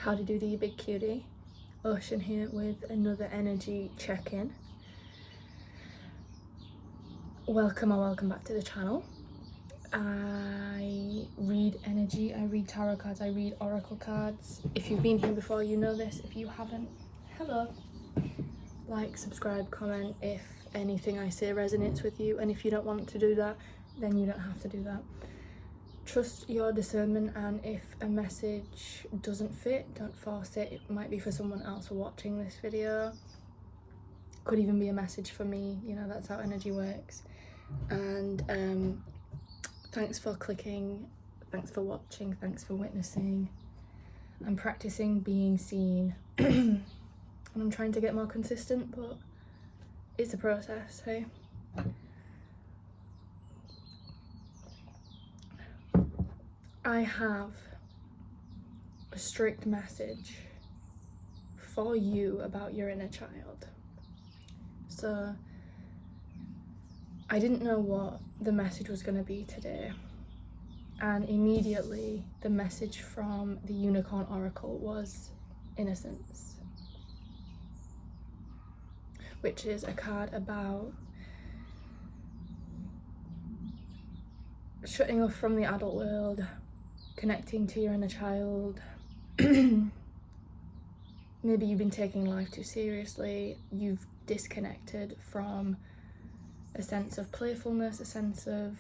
How to do the big cutie. Ocean here with another energy check-in. Welcome back to the channel. I read energy, I read tarot cards, I read oracle cards. If you've been here before, you know this. If you haven't, hello. Like, subscribe, comment if anything I say resonates with you, and if you don't want to do that, then you don't have to do that. Trust your discernment, and if a message doesn't fit, don't force it. It might be for someone else watching this video. Could even be a message for me, you know, that's how energy works. And thanks for clicking, thanks for watching, thanks for witnessing. I'm practicing being seen and I'm trying to get more consistent, but it's a process, hey? I have a strict message for you about your inner child. So I didn't know what the message was going to be today, and immediately the message from the Unicorn Oracle was innocence, which is a card about shutting off from the adult world, connecting to your inner child. Maybe you've been taking life too seriously, you've disconnected from a sense of playfulness, a sense of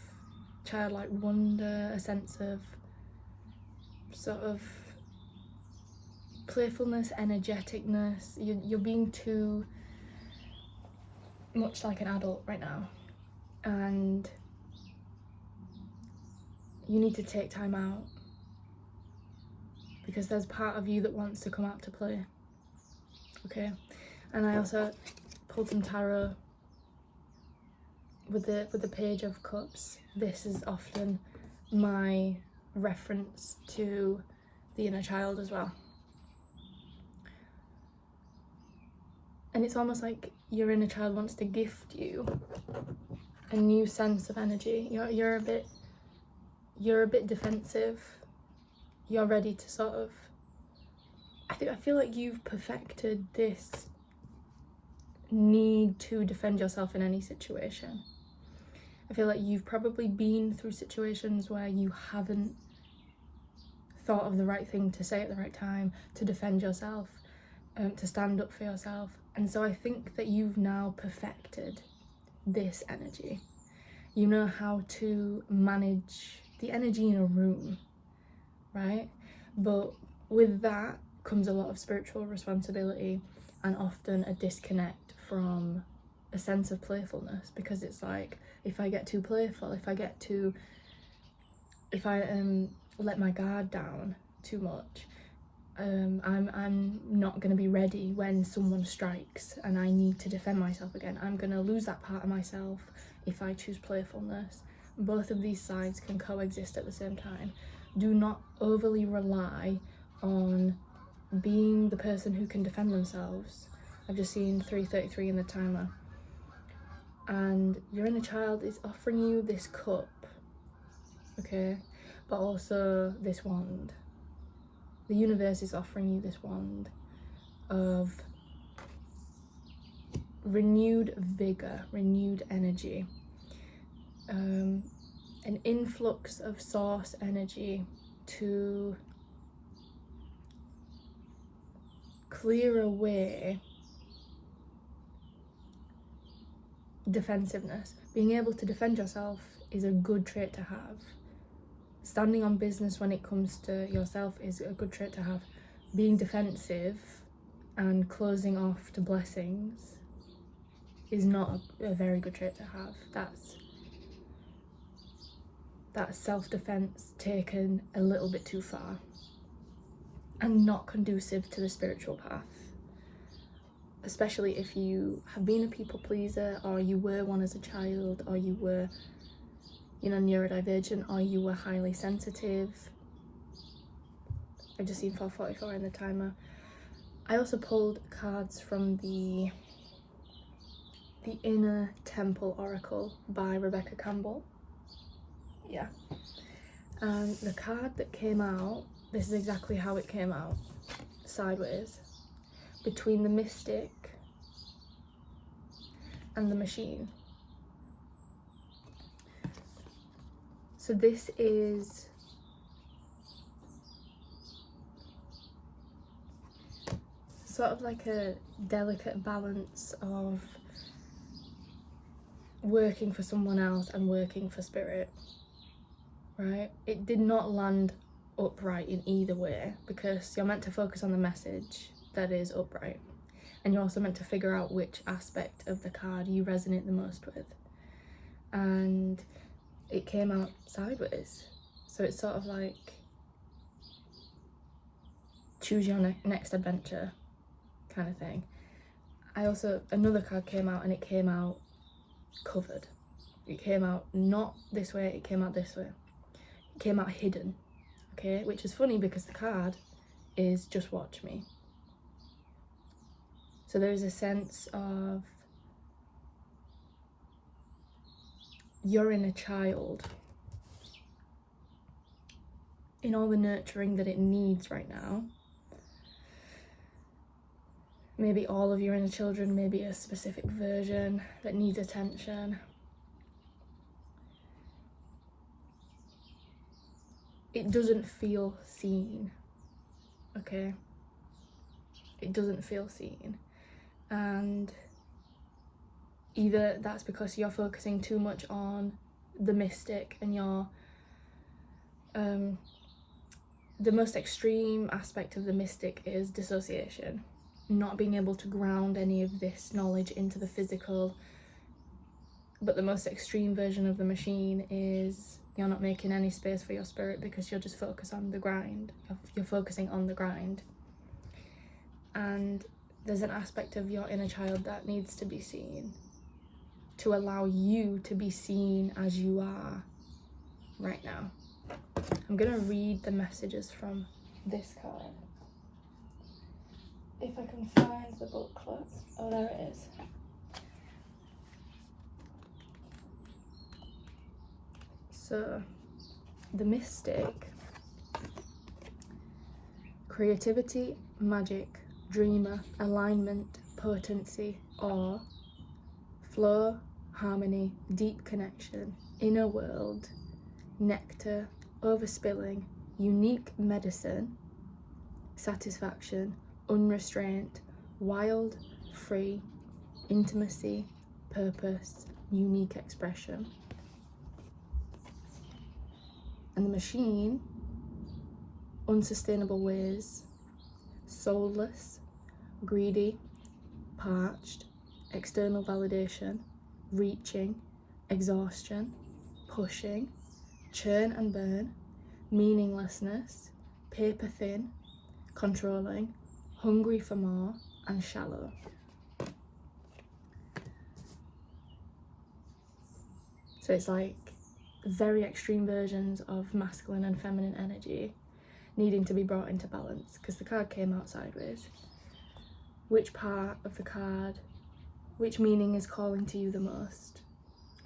childlike wonder, a sense of sort of playfulness, energeticness. You're being too much like an adult right now, and you need to take time out because there's part of you that wants to come out to play, okay? And I also pulled some tarot with the Page of Cups. This is often my reference to the inner child as well. And it's almost like your inner child wants to gift you a new sense of energy. You're a bit defensive. You're ready to sort of, I feel like you've perfected this need to defend yourself in any situation. I feel like you've probably been through situations where you haven't thought of the right thing to say at the right time, to defend yourself, to stand up for yourself. And so I think that you've now perfected this energy. You know how to manage the energy in a room, right? But with that comes a lot of spiritual responsibility and often a disconnect from a sense of playfulness, because it's like, if I get too playful, if I let my guard down too much, I'm not going to be ready when someone strikes and I need to defend myself again. I'm going to lose that part of myself if I choose playfulness. Both of these sides can coexist at the same time. Do not overly rely on being the person who can defend themselves. I've just seen 333 in the timer, and your inner child is offering you this cup, okay, but also this wand. The universe is offering you this wand of renewed vigor, renewed energy, an influx of source energy to clear away defensiveness. Being able to defend yourself is a good trait to have. Standing on business when it comes to yourself is a good trait to have. Being defensive and closing off to blessings is not a very good trait to have. That's self-defense taken a little bit too far and not conducive to the spiritual path, especially if you have been a people pleaser, or you were one as a child, or you were, you know, neurodivergent, or you were highly sensitive. I've just seen 444 in the timer. I also pulled cards from the Inner Temple Oracle by Rebecca Campbell. Yeah. And the card that came out, this is exactly how it came out, sideways, between the mystic and the machine. So this is sort of like a delicate balance of working for someone else and working for spirit, right? It did not land upright in either way, because you're meant to focus on the message that is upright, and you're also meant to figure out which aspect of the card you resonate the most with, and it came out sideways. So it's sort of like choose your next adventure kind of thing. Another card came out, and it came out covered. It came out not this way, it came out this way. It came out hidden, okay? Which is funny because the card is just watch me. So there is a sense of your inner child in all the nurturing that it needs right now. Maybe all of your inner children, maybe a specific version that needs attention. It doesn't feel seen, okay? It doesn't feel seen. And either that's because you're focusing too much on the mystic and you're the most extreme aspect of the mystic is dissociation, not being able to ground any of this knowledge into the physical. But the most extreme version of the machine is you're not making any space for your spirit because you're just focused on the grind. You're focusing on the grind. And there's an aspect of your inner child that needs to be seen, to allow you to be seen as you are right now. I'm gonna read the messages from this card. If I can find the booklet. Oh, there it is. So, the mystic, creativity, magic, dreamer, alignment, potency, awe, flow, harmony, deep connection, inner world, nectar, overspilling, unique medicine, satisfaction, unrestrained, wild, free, intimacy, purpose, unique expression. And the machine, unsustainable ways, soulless, greedy, parched, external validation, reaching, exhaustion, pushing, churn and burn, meaninglessness, paper thin, controlling, hungry for more, and shallow. So it's like very extreme versions of masculine and feminine energy needing to be brought into balance, because the card came out sideways. Which part of the card, which meaning is calling to you the most?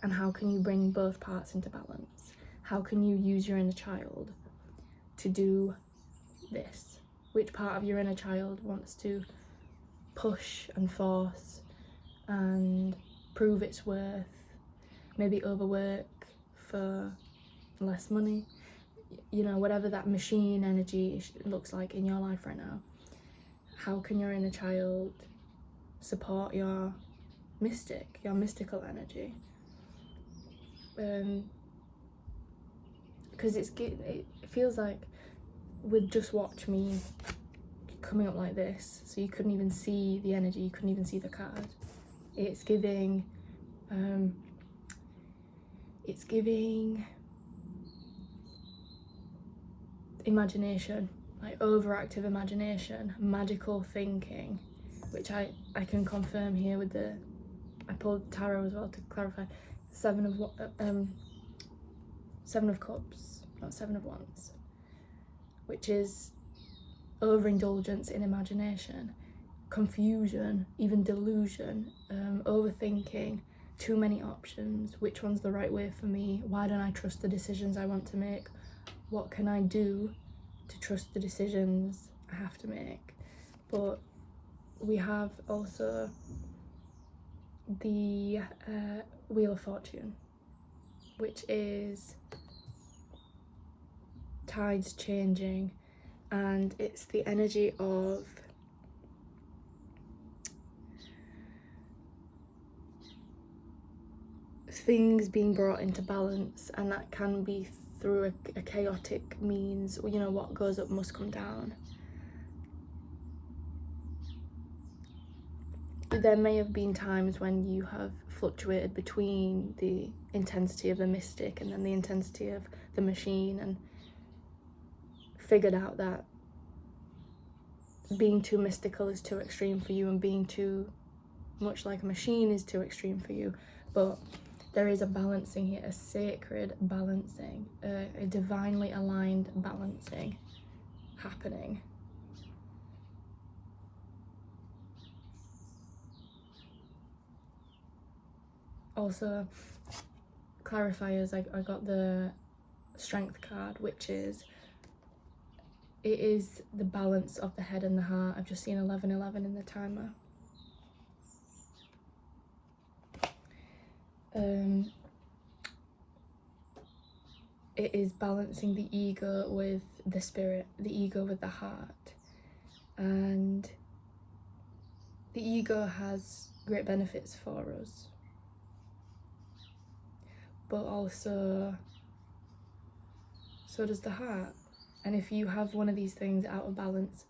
And how can you bring both parts into balance? How can you use your inner child to do this? Which part of your inner child wants to push and force and prove its worth, maybe overwork for less money, you know, whatever that machine energy looks like in your life right now? How can your inner child support your mystic, your mystical energy? Because it feels like with just watch me coming up like this, so you couldn't even see the energy, you couldn't even see the card. It's giving imagination, like overactive imagination, magical thinking, which I can confirm here with I pulled tarot as well to clarify. Seven of Cups, not Seven of Wands, which is overindulgence in imagination, confusion, even delusion, overthinking, too many options, which one's the right way for me, why don't I trust the decisions I want to make, what can I do to trust the decisions I have to make. But we have also the Wheel of Fortune, which is tides changing, and it's the energy of things being brought into balance, and that can be through a chaotic means. You know, what goes up must come down. There may have been times when you have fluctuated between the intensity of the mystic and then the intensity of the machine, and figured out that being too mystical is too extreme for you, and being too much like a machine is too extreme for you. But there is a balancing here, a sacred balancing, a divinely aligned balancing happening. Also, clarifiers, I got the Strength card, which is, it is the balance of the head and the heart. I've just seen 11:11 in the timer. It is balancing the ego with the spirit, the ego with the heart. And the ego has great benefits for us, but also so does the heart. And if you have one of these things out of balance,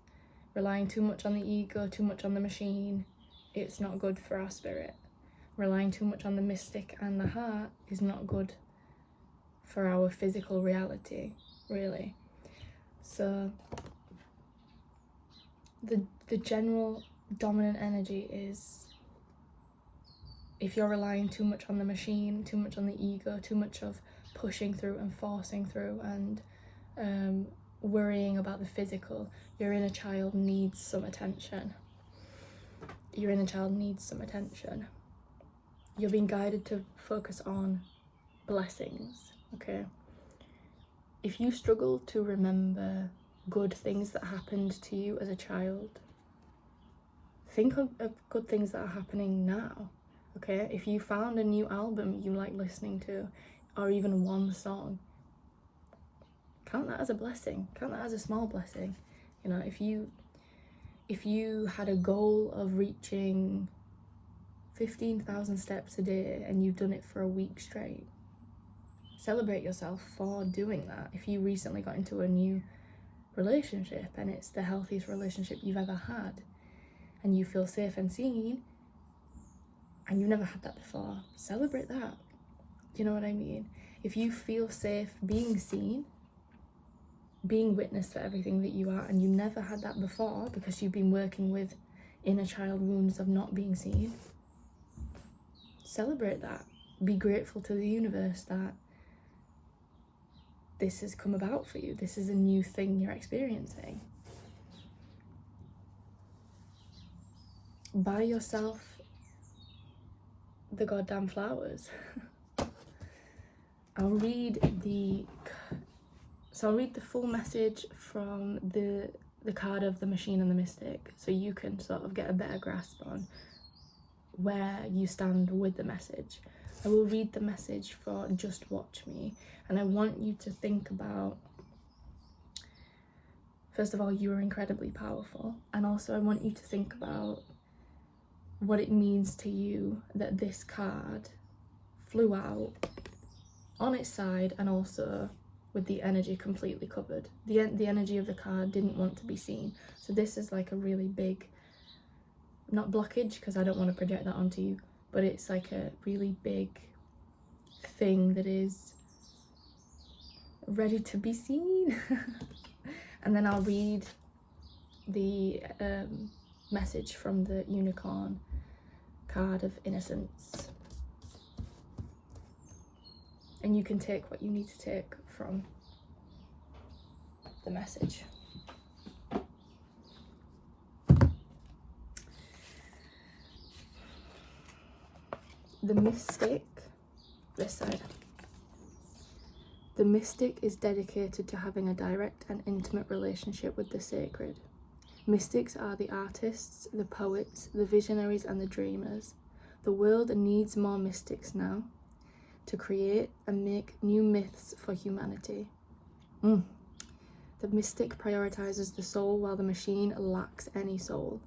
relying too much on the ego, too much on the machine, it's not good for our spirit. Relying too much on the mystic and the heart is not good for our physical reality, really. So the general dominant energy is, if you're relying too much on the machine, too much on the ego, too much of pushing through and forcing through and worrying about the physical, your inner child needs some attention. Your inner child needs some attention. You're being guided to focus on blessings, okay? If you struggle to remember good things that happened to you as a child, think of good things that are happening now, okay? If you found a new album you like listening to, or even one song, count that as a blessing. Count that as a small blessing. You know, if you had a goal of reaching 15,000 steps a day and you've done it for a week straight, celebrate yourself for doing that. If you recently got into a new relationship and it's the healthiest relationship you've ever had, and you feel safe and seen, and you've never had that before, celebrate that. You know what I mean? If you feel safe being seen, being witnessed for everything that you are, and you never had that before because you've been working with inner child wounds of not being seen, celebrate that. Be grateful to the universe that this has come about for you. This is a new thing you're experiencing. Buy yourself the goddamn flowers. I'll read the full message from the card of the machine and the mystic, so you can sort of get a better grasp on where you stand with the message. I will read the message for Just Watch Me, and I want you to think about, first of all, you are incredibly powerful, and also I want you to think about what it means to you that this card flew out on its side and also with the energy completely covered. The energy of the card didn't want to be seen. So this is like a really big, not blockage, because I don't want to project that onto you, but it's like a really big thing that is ready to be seen. And then I'll read the message from the unicorn card of innocence. And you can take what you need to take from the message. The mystic, this side. The mystic is dedicated to having a direct and intimate relationship with the sacred. Mystics are the artists, the poets, the visionaries, and the dreamers. The world needs more mystics now to create and make new myths for humanity. The mystic prioritizes the soul while the machine lacks any soul.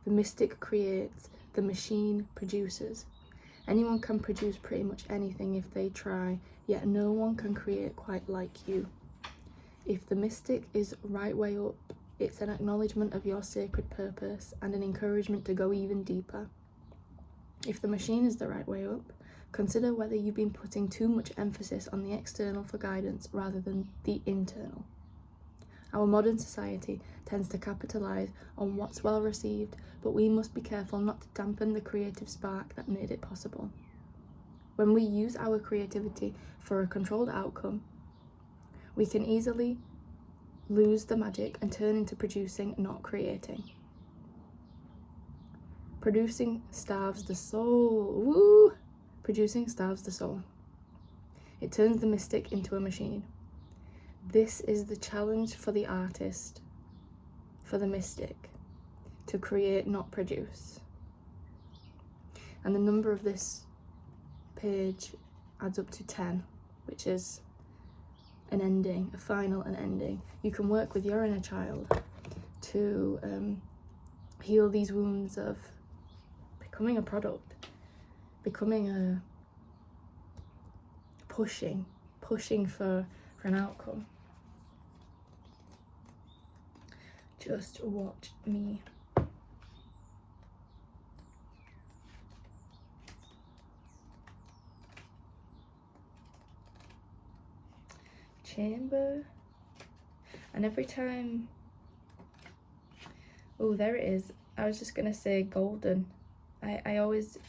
The mystic creates, the machine produces. Anyone can produce pretty much anything if they try, yet no one can create quite like you. If the mystic is right way up, it's an acknowledgement of your sacred purpose and an encouragement to go even deeper. If the machine is the right way up, consider whether you've been putting too much emphasis on the external for guidance rather than the internal. Our modern society tends to capitalize on what's well received, but we must be careful not to dampen the creative spark that made it possible. When we use our creativity for a controlled outcome, we can easily lose the magic and turn into producing, not creating. Producing starves the soul. Woo! Producing starves the soul. It turns the mystic into a machine. This is the challenge for the artist, for the mystic, to create, not produce. And the number of this page adds up to 10, which is an ending, a final, an ending. You can work with your inner child to heal these wounds of becoming a product, becoming a pushing for an outcome. Just watch me. Chamber. And every time, oh, there it is. I was just gonna say golden. I always,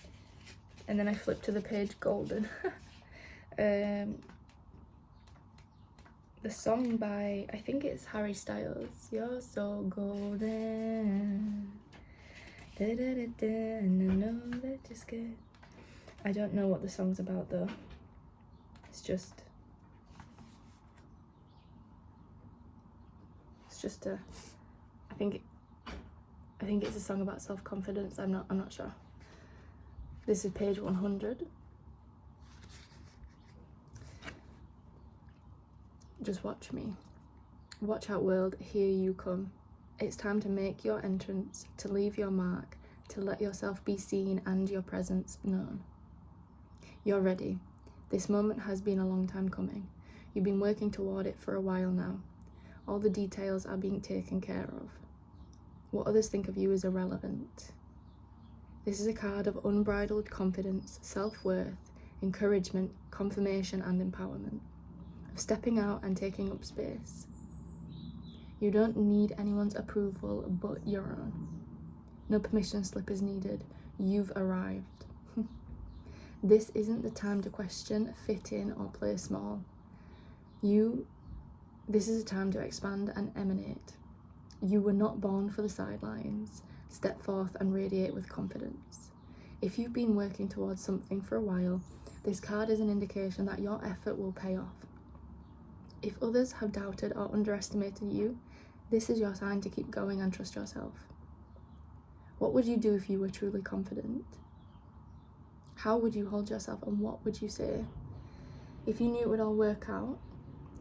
and then I flip to the page golden. The song by, I think it's Harry Styles, You're So Golden, da da da da, and I know that you're scared. I don't know what the song's about though. It's just a, I think it's a song about self-confidence. I'm not sure. This is page 100. Just watch me. Watch out, world, here you come. It's time to make your entrance, to leave your mark, to let yourself be seen and your presence known. You're ready. This moment has been a long time coming. You've been working toward it for a while now. All the details are being taken care of. What others think of you is irrelevant. This is a card of unbridled confidence, self-worth, encouragement, confirmation and empowerment. Of stepping out and taking up space. You don't need anyone's approval but your own. No permission slip is needed. You've arrived. This isn't the time to question, fit in or play small. This is a time to expand and emanate. You were not born for the sidelines. Step forth and radiate with confidence. If you've been working towards something for a while, this card is an indication that your effort will pay off. If others have doubted or underestimated you, this is your sign to keep going and trust yourself. What would you do if you were truly confident? How would you hold yourself and what would you say? If you knew it would all work out,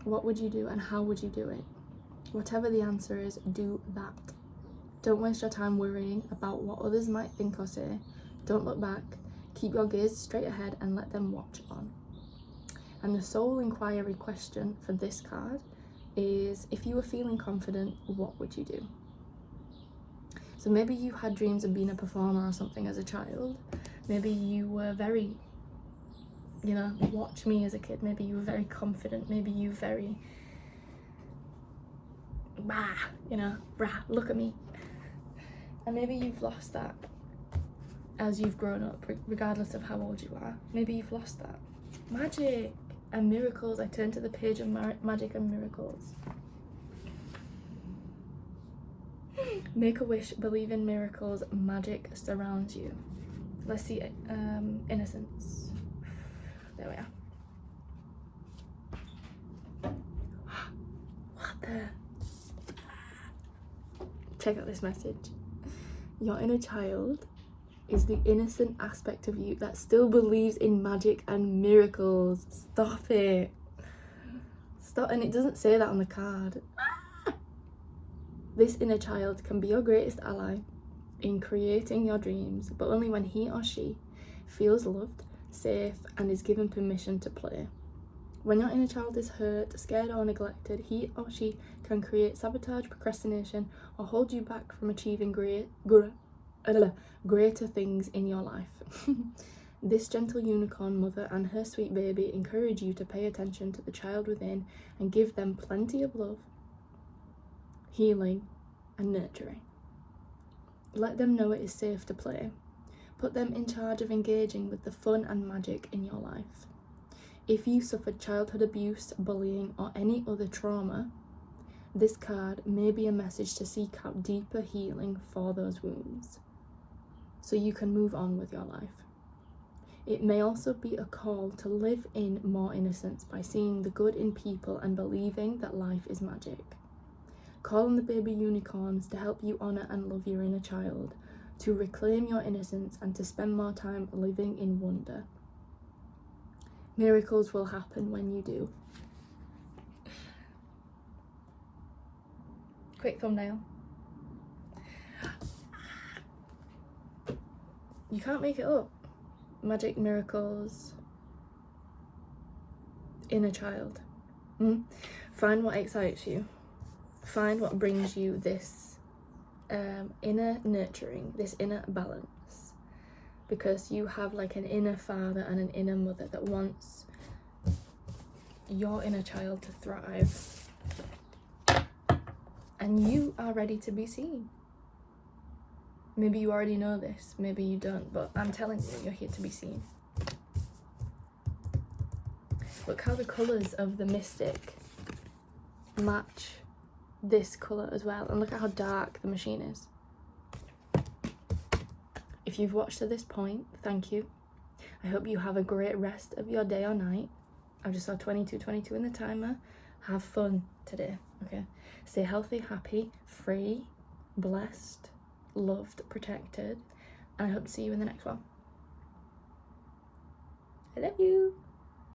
what would you do and how would you do it? Whatever the answer is, do that. Don't waste your time worrying about what others might think or say. Don't look back. Keep your gaze straight ahead and let them watch on. And the soul inquiry question for this card is, if you were feeling confident, what would you do? So maybe you had dreams of being a performer or something as a child. Maybe you were very, watch me as a kid. Maybe you were very confident. Maybe you were very, look at me. And maybe you've lost that as you've grown up, regardless of how old you are. Maybe you've lost that. Magic and miracles. I turn to the page of magic and miracles. Make a wish, believe in miracles, magic surrounds you. Let's see innocence. There we are. there. Check out this message. Your inner child is the innocent aspect of you that still believes in magic and miracles. Stop it. Stop. And it doesn't say that on the card. This inner child can be your greatest ally in creating your dreams, but only when he or she feels loved, safe, and is given permission to play. When your inner child is hurt, scared, or neglected, he or she can create sabotage, procrastination, or hold you back from achieving greater things in your life. This gentle unicorn mother and her sweet baby encourage you to pay attention to the child within and give them plenty of love, healing, and nurturing. Let them know it is safe to play. Put them in charge of engaging with the fun and magic in your life. If you suffered childhood abuse, bullying, or any other trauma, this card may be a message to seek out deeper healing for those wounds, so you can move on with your life. It may also be a call to live in more innocence by seeing the good in people and believing that life is magic. Call on the baby unicorns to help you honour and love your inner child, to reclaim your innocence and to spend more time living in wonder. Miracles will happen when you do. Quick thumbnail. You can't make it up. Magic, miracles, inner child. Find what excites you. Find what brings you this inner nurturing, this inner balance. Because you have like an inner father and an inner mother that wants your inner child to thrive. And you are ready to be seen. Maybe you already know this, maybe you don't, but I'm telling you, you're here to be seen. Look how the colours of the mystic match this colour as well, and look at how dark the machine is. If you've watched to this point, thank you. I hope you have a great rest of your day or night. I just saw 22:22 in the timer. Have fun today, okay? Stay healthy, happy, free, blessed, loved, protected, and I hope to see you in the next one. I love you.